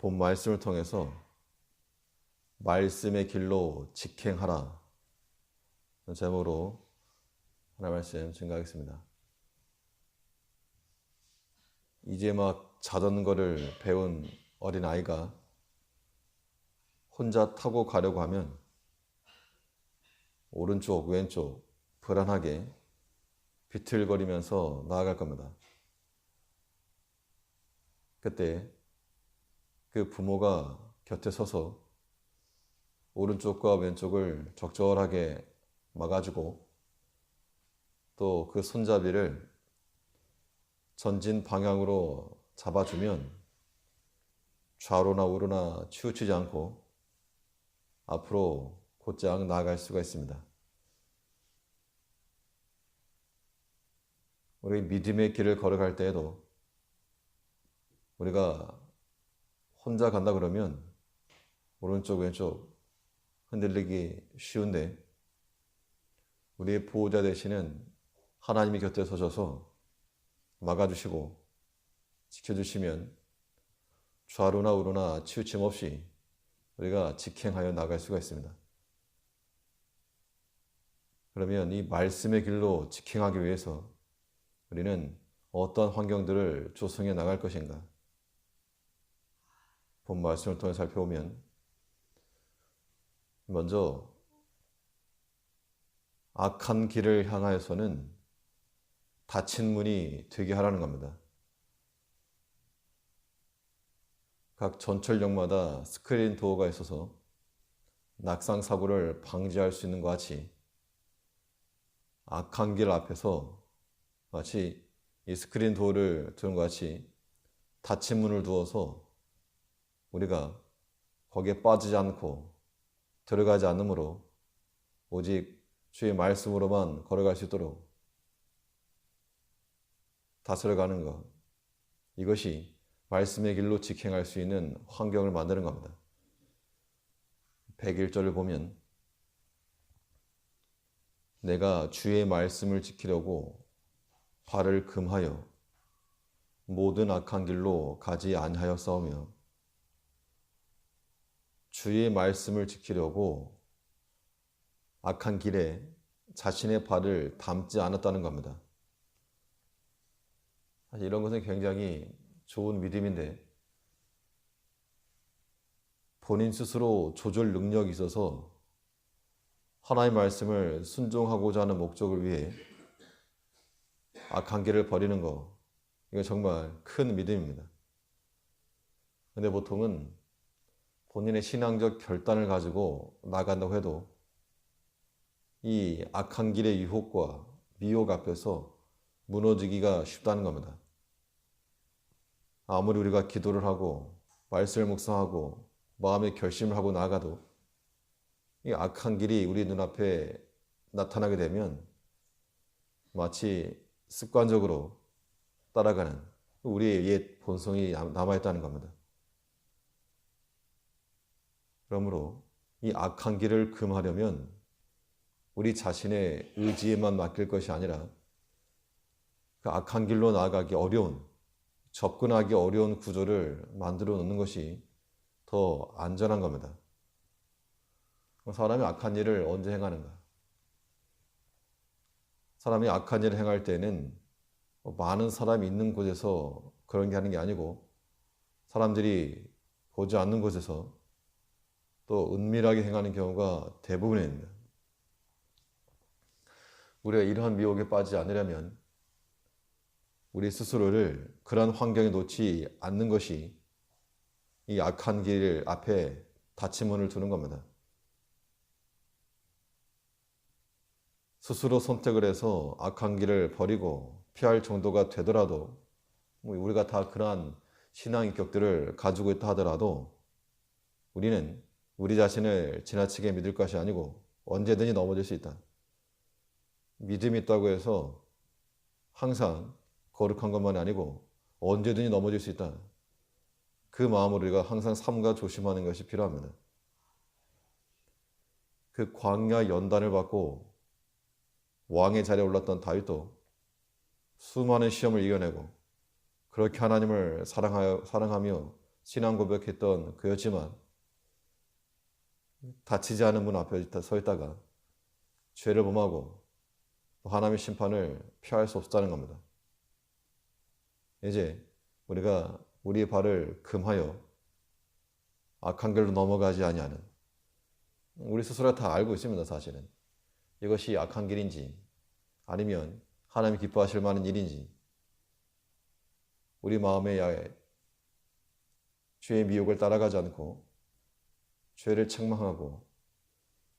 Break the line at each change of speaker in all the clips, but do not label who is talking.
본 말씀을 통해서 말씀의 길로 직행하라 제목으로 하나님 말씀 증거하겠습니다. 이제 막 자전거를 배운 어린아이가 혼자 타고 가려고 하면 오른쪽 왼쪽 불안하게 비틀거리면서 나아갈 겁니다. 그때 그 부모가 곁에 서서 오른쪽과 왼쪽을 적절하게 막아주고 또 그 손잡이를 전진 방향으로 잡아주면 좌로나 우로나 치우치지 않고 앞으로 곧장 나아갈 수가 있습니다. 우리 믿음의 길을 걸어갈 때에도 우리가 혼자 간다 그러면 오른쪽 왼쪽 흔들리기 쉬운데 우리의 보호자 되시는 하나님이 곁에 서셔서 막아주시고 지켜주시면 좌로나 우로나 치우침 없이 우리가 직행하여 나갈 수가 있습니다. 그러면 이 말씀의 길로 직행하기 위해서 우리는 어떤 환경들을 조성해 나갈 것인가? 본 말씀을 통해 살펴보면 먼저 악한 길을 향하여서는 닫힌 문이 되게 하라는 겁니다. 각 전철역마다 스크린 도어가 있어서 낙상 사고를 방지할 수 있는 것 같이 악한 길 앞에서 마치 이 스크린 도어를 두는 것 같이 닫힌 문을 두어서 우리가 거기에 빠지지 않고 들어가지 않으므로 오직 주의 말씀으로만 걸어갈 수 있도록 다스려가는 것, 이것이 말씀의 길로 직행할 수 있는 환경을 만드는 겁니다. 101절을 보면 내가 주의 말씀을 지키려고 발을 금하여 모든 악한 길로 가지 아니하였사오며 주의 말씀을 지키려고 악한 길에 자신의 발을 담지 않았다는 겁니다. 사실 이런 것은 굉장히 좋은 믿음인데 본인 스스로 조절 능력이 있어서 하나님의 말씀을 순종하고자 하는 목적을 위해 악한 길을 버리는 거, 이거 정말 큰 믿음입니다. 근데 보통은 본인의 신앙적 결단을 가지고 나간다고 해도 이 악한 길의 유혹과 미혹 앞에서 무너지기가 쉽다는 겁니다. 아무리 우리가 기도를 하고 말씀을 묵상하고 마음의 결심을 하고 나아가도 이 악한 길이 우리 눈앞에 나타나게 되면 마치 습관적으로 따라가는 우리의 옛 본성이 남아있다는 겁니다. 그러므로 이 악한 길을 금하려면 우리 자신의 의지에만 맡길 것이 아니라 그 악한 길로 나아가기 어려운, 접근하기 어려운 구조를 만들어 놓는 것이 더 안전한 겁니다. 사람이 악한 일을 언제 행하는가? 사람이 악한 일을 행할 때는 많은 사람이 있는 곳에서 그런 게 하는 게 아니고 사람들이 보지 않는 곳에서 또 은밀하게 행하는 경우가 대부분입니다. 우리가 이러한 미혹에 빠지지 않으려면 우리 스스로를 그러한 환경에 놓지 않는 것이 이 악한 길 앞에 닫힌 문을 두는 겁니다. 스스로 선택을 해서 악한 길을 버리고 피할 정도가 되더라도 우리가 다 그러한 신앙 인격들을 가지고 있다 하더라도 우리는 우리 자신을 지나치게 믿을 것이 아니고 언제든지 넘어질 수 있다. 믿음이 있다고 해서 항상 거룩한 것만이 아니고 언제든지 넘어질 수 있다. 그 마음으로 우리가 항상 삼가 조심하는 것이 필요합니다. 그 광야 연단을 받고 왕의 자리에 올랐던 다윗도 수많은 시험을 이겨내고 그렇게 하나님을 사랑하며 신앙 고백했던 그였지만 다치지 않은 문 앞에 서 있다가 죄를 범하고 하나님의 심판을 피할 수 없다는 겁니다. 이제 우리가 우리의 발을 금하여 악한 길로 넘어가지 아니하는, 우리 스스로 다 알고 있습니다. 사실은 이것이 악한 길인지 아니면 하나님이 기뻐하실 만한 일인지, 우리 마음에 죄의 미혹을 따라가지 않고 죄를 책망하고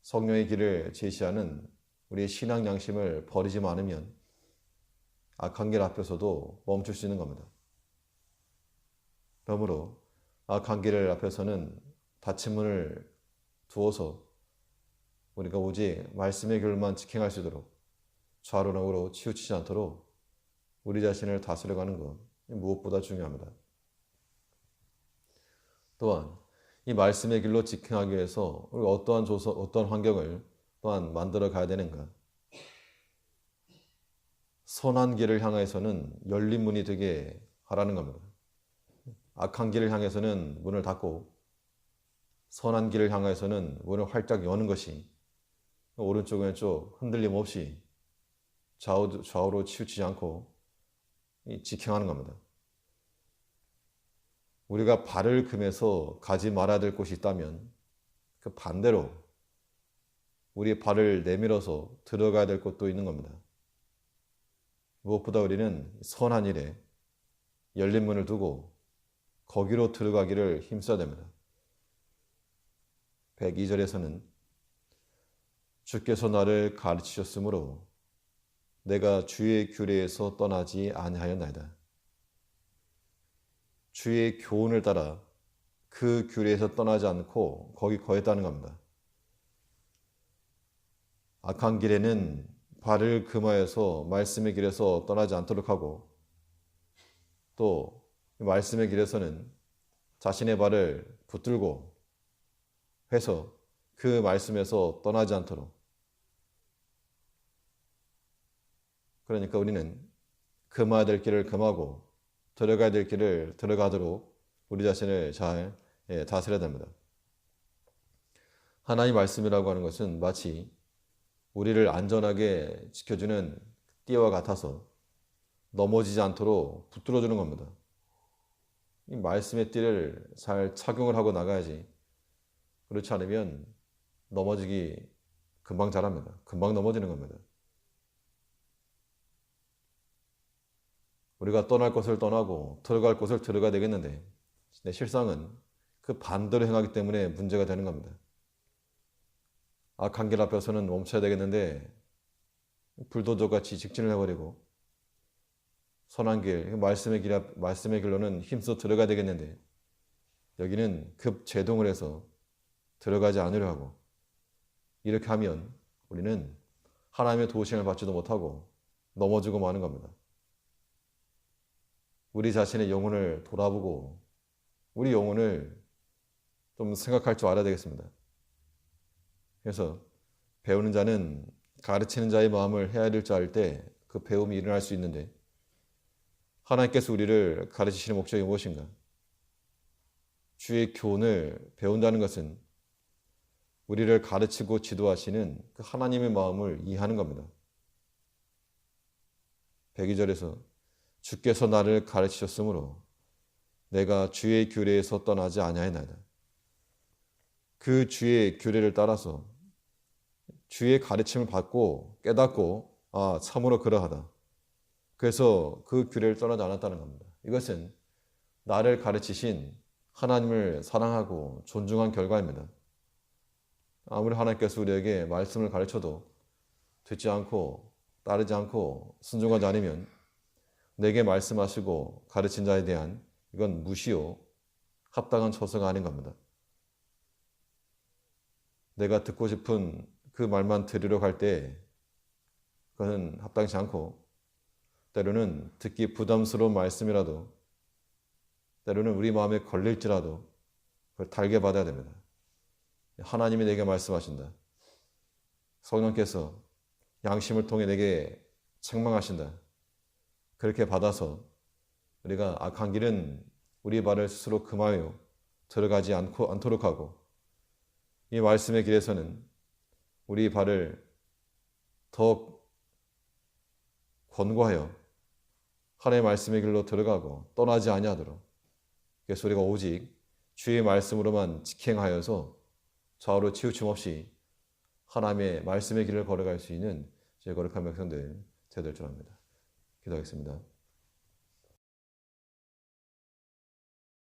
성령의 길을 제시하는 우리의 신앙 양심을 버리지 않으면 악한 길 앞에서도 멈출 수 있는 겁니다. 그러므로 악한 길 앞에서는 닫힌 문을 두어서 우리가 오직 말씀의 길만 직행할 수 있도록 좌우로 치우치지 않도록 우리 자신을 다스려가는 것, 무엇보다 중요합니다. 또한 이 말씀의 길로 직행하기 위해서 우리가 어떠한 환경을 또한 만들어 가야 되는가? 선한 길을 향해서는 열린 문이 되게 하라는 겁니다. 악한 길을 향해서는 문을 닫고 선한 길을 향해서는 문을 활짝 여는 것이, 오른쪽 왼쪽 흔들림 없이 좌우로 치우치지 않고 직행하는 겁니다. 우리가 발을 금해서 가지 말아야 될 곳이 있다면 그 반대로 우리의 발을 내밀어서 들어가야 될 곳도 있는 겁니다. 무엇보다 우리는 선한 일에 열린 문을 두고 거기로 들어가기를 힘써야 됩니다. 102절에서는 주께서 나를 가르치셨으므로 내가 주의 규례에서 떠나지 아니하였나이다. 주의 교훈을 따라 그 규례에서 떠나지 않고 거기 거했다는 겁니다. 악한 길에는 발을 금하여서 말씀의 길에서 떠나지 않도록 하고, 또 말씀의 길에서는 자신의 발을 붙들고 해서 그 말씀에서 떠나지 않도록, 그러니까 우리는 금해야 될 길을 금하고 들어가야 될 길을 들어가도록 우리 자신을 잘 다스려야 됩니다. 하나님의 말씀이라고 하는 것은 마치 우리를 안전하게 지켜주는 띠와 같아서 넘어지지 않도록 붙들어주는 겁니다. 이 말씀의 띠를 잘 착용을 하고 나가야지, 그렇지 않으면 넘어지기 금방 잘합니다. 금방 넘어지는 겁니다. 우리가 떠날 곳을 떠나고 들어갈 곳을 들어가야 되겠는데 실상은 그 반대로 행하기 때문에 문제가 되는 겁니다. 악한 길 앞에서는 멈춰야 되겠는데 불도저같이 직진을 해버리고, 선한 길, 말씀의 길로는 힘써 들어가야 되겠는데 여기는 급 제동을 해서 들어가지 않으려 하고, 이렇게 하면 우리는 하나님의 도우심을 받지도 못하고 넘어지고 마는 겁니다. 우리 자신의 영혼을 돌아보고 우리 영혼을 좀 생각할 줄 알아야 되겠습니다. 그래서 배우는 자는 가르치는 자의 마음을 헤아릴 줄 알 때 그 배움이 일어날 수 있는데, 하나님께서 우리를 가르치시는 목적이 무엇인가? 주의 교훈을 배운다는 것은 우리를 가르치고 지도하시는 그 하나님의 마음을 이해하는 겁니다. 102절에서 주께서 나를 가르치셨으므로 내가 주의 규례에서 떠나지 아니하였나이다. 그 주의 규례를 따라서 주의 가르침을 받고 깨닫고 참으로 그러하다. 그래서 그 규례를 떠나지 않았다는 겁니다. 이것은 나를 가르치신 하나님을 사랑하고 존중한 결과입니다. 아무리 하나님께서 우리에게 말씀을 가르쳐도 듣지 않고 따르지 않고 순종하지 않으면 내게 말씀하시고 가르친 자에 대한 이건 무시요 합당한 처사가 아닌 겁니다. 내가 듣고 싶은 그 말만 들으러 갈 때 그것은 합당치 않고, 때로는 듣기 부담스러운 말씀이라도, 때로는 우리 마음에 걸릴지라도 그걸 달게 받아야 됩니다. 하나님이 내게 말씀하신다. 성령께서 양심을 통해 내게 책망하신다. 그렇게 받아서 우리가 악한 길은 우리 발을 스스로 금하여 들어가지 않도록 하고, 이 말씀의 길에서는 우리 발을 더 권고하여 하나님의 말씀의 길로 들어가고 떠나지 아니하도록, 그래서 우리가 오직 주의 말씀으로만 직행하여서 좌우로 치우침 없이 하나님의 말씀의 길을 걸어갈 수 있는 제 거룩한 백성들 되될 줄 압니다. 기도하겠습니다.